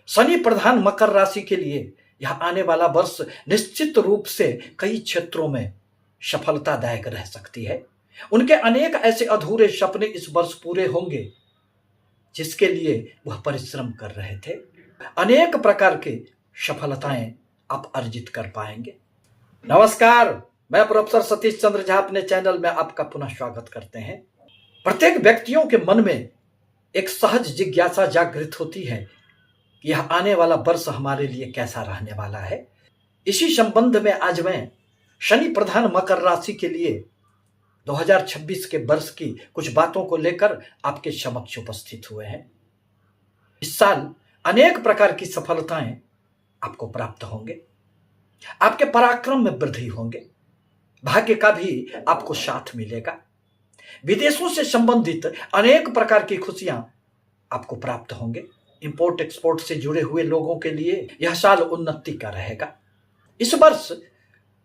शनि प्रधान मकर राशि के लिए यह आने वाला वर्ष निश्चित रूप से कई क्षेत्रों में सफलतादायक रह सकती है। उनके अनेक ऐसे अधूरे सपने इस वर्ष पूरे होंगे जिसके लिए वह परिश्रम कर रहे थे। अनेक प्रकार की सफलताएं आप अर्जित कर पाएंगे। नमस्कार, मैं प्रोफेसर सतीश चंद्र झा अपने चैनल में आपका पुनः स्वागत करते हैं। प्रत्येक व्यक्तियों के मन में एक सहज जिज्ञासा जागृत होती है कि यह आने वाला वर्ष हमारे लिए कैसा रहने वाला है। इसी संबंध में आज मैं शनि प्रधान मकर राशि के लिए 2026 के वर्ष की कुछ बातों को लेकर आपके समक्ष उपस्थित हुए हैं। इस साल अनेक प्रकार की सफलताएं आपको प्राप्त होंगे, आपके पराक्रम में वृद्धि होंगे, भाग्य का भी आपको साथ मिलेगा। विदेशों से संबंधित अनेक प्रकार की खुशियां आपको प्राप्त होंगे। इंपोर्ट एक्सपोर्ट से जुड़े हुए लोगों के लिए यह साल उन्नति का रहेगा। इस वर्ष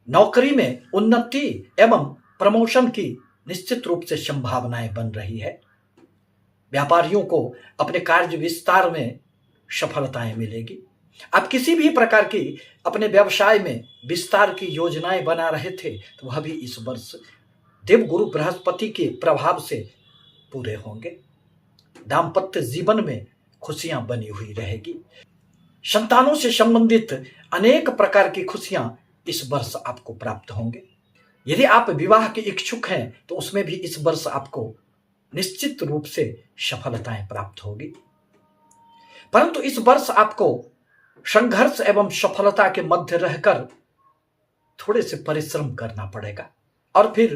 नौकरी में उन्नति एवं प्रमोशन की निश्चित रूप से संभावनाएं बन रही है। व्यापारियों को अपने कार्य विस्तार में सफलताएं मिलेगी। आप किसी भी प्रकार की अपने व्यवसाय में विस्तार की योजनाएं बना रहे थे तो वह भी इस वर्ष देवगुरु बृहस्पति के प्रभाव से पूरे होंगे। दाम्पत्य जीवन में खुशियां बनी हुई रहेगी। संतानों से संबंधित अनेक प्रकार की खुशियां इस वर्ष आपको प्राप्त होंगे। यदि आप विवाह के इच्छुक हैं तो उसमें भी इस वर्ष आपको निश्चित रूप से सफलताएं प्राप्त होगी। परंतु इस वर्ष आपको संघर्ष एवं सफलता के मध्य रहकर थोड़े से परिश्रम करना पड़ेगा और फिर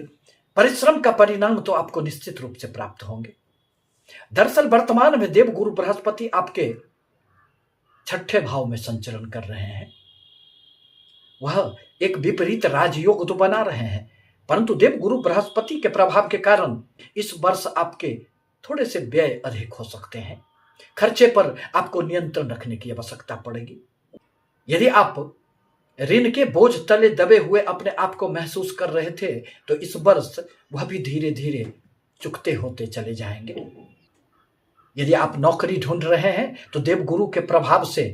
परिश्रम का परिणाम तो आपको निश्चित रूप से प्राप्त होंगे। दरअसल वर्तमान में देवगुरु बृहस्पति आपके 6ठे भाव में संचरण कर रहे हैं। वह एक विपरीत राजयोग तो बना रहे हैं, परंतु देवगुरु बृहस्पति के प्रभाव के कारण इस वर्ष आपके थोड़े से व्यय अधिक हो सकते हैं। खर्चे पर आपको नियंत्रण रखने की आवश्यकता पड़ेगी। यदि आप ऋण के बोझ तले दबे हुए अपने आप को महसूस कर रहे थे तो इस वर्ष वह भी धीरे धीरे चुकते होते चले जाएंगे। यदि आप नौकरी ढूंढ रहे हैं तो देवगुरु के प्रभाव से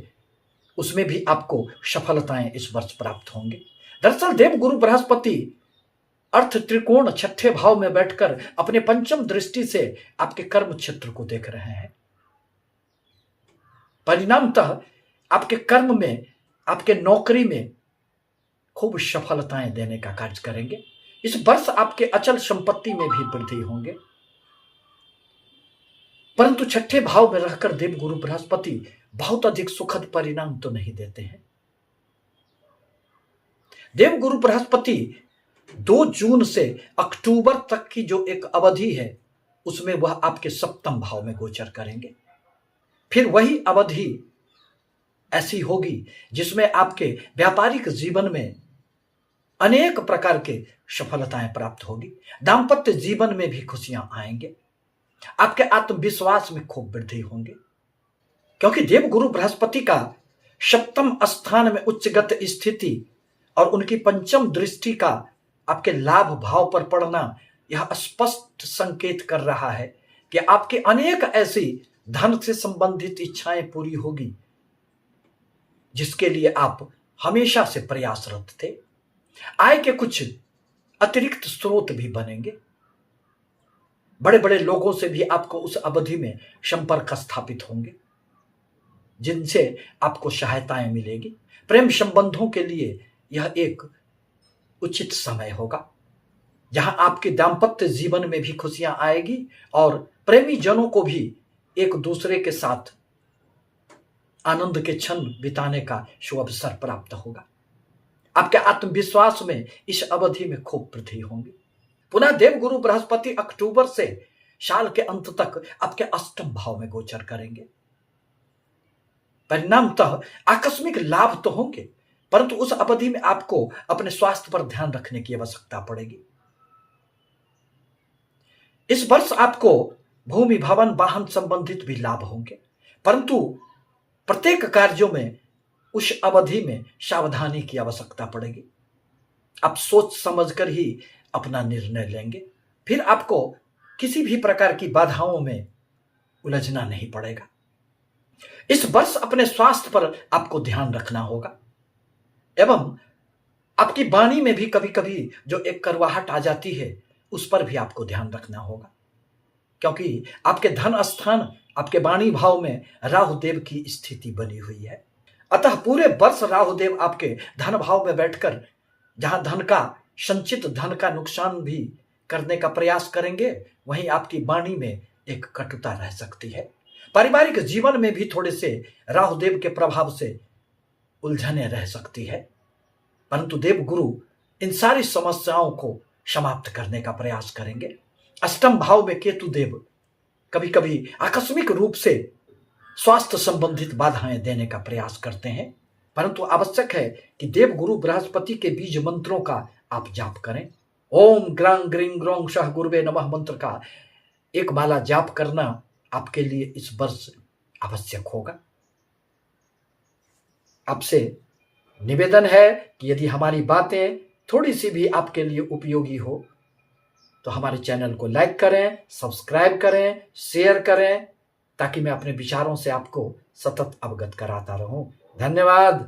उसमें भी आपको सफलताएं इस वर्ष प्राप्त होंगे। दरअसल देवगुरु बृहस्पति अर्थ त्रिकोण 6ठे भाव में बैठकर अपने पंचम दृष्टि से आपके कर्म क्षेत्र को देख रहे हैं। परिणामतः आपके कर्म में, आपके नौकरी में खूब सफलताएं देने का कार्य करेंगे। इस वर्ष आपके अचल संपत्ति में भी वृद्धि होंगे। परंतु 6ठे भाव में रहकर देवगुरु बृहस्पति बहुत अधिक सुखद परिणाम तो नहीं देते हैं। देवगुरु बृहस्पति 2 जून से अक्टूबर तक की जो एक अवधि है उसमें वह आपके 7वें भाव में गोचर करेंगे। फिर वही अवधि ऐसी होगी जिसमें आपके व्यापारिक जीवन में अनेक प्रकार के सफलताएं प्राप्त होगी। दाम्पत्य जीवन में भी खुशियां आएंगे। आपके आत्मविश्वास में खूब वृद्धि होंगे, क्योंकि देवगुरु बृहस्पति का 7वें स्थान में उच्चगत स्थिति और उनकी पंचम दृष्टि का आपके लाभ भाव पर पड़ना यह स्पष्ट संकेत कर रहा है कि आपके अनेक ऐसी धन से संबंधित इच्छाएं पूरी होगी जिसके लिए आप हमेशा से प्रयासरत थे। आय के कुछ अतिरिक्त स्रोत भी बनेंगे। बड़े बड़े लोगों से भी आपको उस अवधि में संपर्क स्थापित होंगे जिनसे आपको सहायताएं मिलेगी। प्रेम संबंधों के लिए यह एक उचित समय होगा जहां आपके दाम्पत्य जीवन में भी खुशियां आएगी और प्रेमी जनों को भी एक दूसरे के साथ आनंद के क्षण बिताने का शुभ अवसर प्राप्त होगा। आपके आत्मविश्वास में इस अवधि में खूब वृद्धि होंगी। पुनः देवगुरु बृहस्पति अक्टूबर से साल के अंत तक आपके 8वें भाव में गोचर करेंगे। परिणामतः आकस्मिक लाभ तो होंगे, परंतु उस अवधि में आपको अपने स्वास्थ्य पर ध्यान रखने की आवश्यकता पड़ेगी। इस वर्ष आपको भूमि भवन वाहन संबंधित भी लाभ होंगे, परंतु प्रत्येक कार्यों में उस अवधि में सावधानी की आवश्यकता पड़ेगी। आप सोच समझकर ही अपना निर्णय लेंगे, फिर आपको किसी भी प्रकार की बाधाओं में उलझना नहीं पड़ेगा। इस वर्ष अपने स्वास्थ्य पर आपको ध्यान रखना होगा एवं आपकी वाणी में भी कभी कभी जो एक कड़वाहट आ जाती है उस पर भी आपको ध्यान रखना होगा, क्योंकि आपके धन स्थान आपके वाणी भाव में राहुदेव की स्थिति बनी हुई है। अतः पूरे वर्ष राहुदेव आपके धन भाव में बैठकर जहां धन का संचित धन का नुकसान भी करने का प्रयास करेंगे, वहीं आपकी वाणी में एक कटुता रह सकती है। पारिवारिक जीवन में भी थोड़े से राहुदेव के प्रभाव से उलझने रह सकती है, परंतु देव गुरु इन सारी समस्याओं को समाप्त करने का प्रयास करेंगे। अष्टम भाव में केतु देव कभी कभी आकस्मिक रूप से स्वास्थ्य संबंधित बाधाएं देने का प्रयास करते हैं, परंतु आवश्यक है कि देव गुरु बृहस्पति के बीज मंत्रों का आप जाप करें। ओम ग्रांग ग्रीं ग्रों शह गुरुवे नमः मंत्र का एक माला जाप करना आपके लिए इस वर्ष आवश्यक होगा। आपसे निवेदन है कि यदि हमारी बातें थोड़ी सी भी आपके लिए उपयोगी हो तो हमारे चैनल को लाइक करें, सब्सक्राइब करें, शेयर करें, ताकि मैं अपने विचारों से आपको सतत अवगत कराता रहूं। धन्यवाद।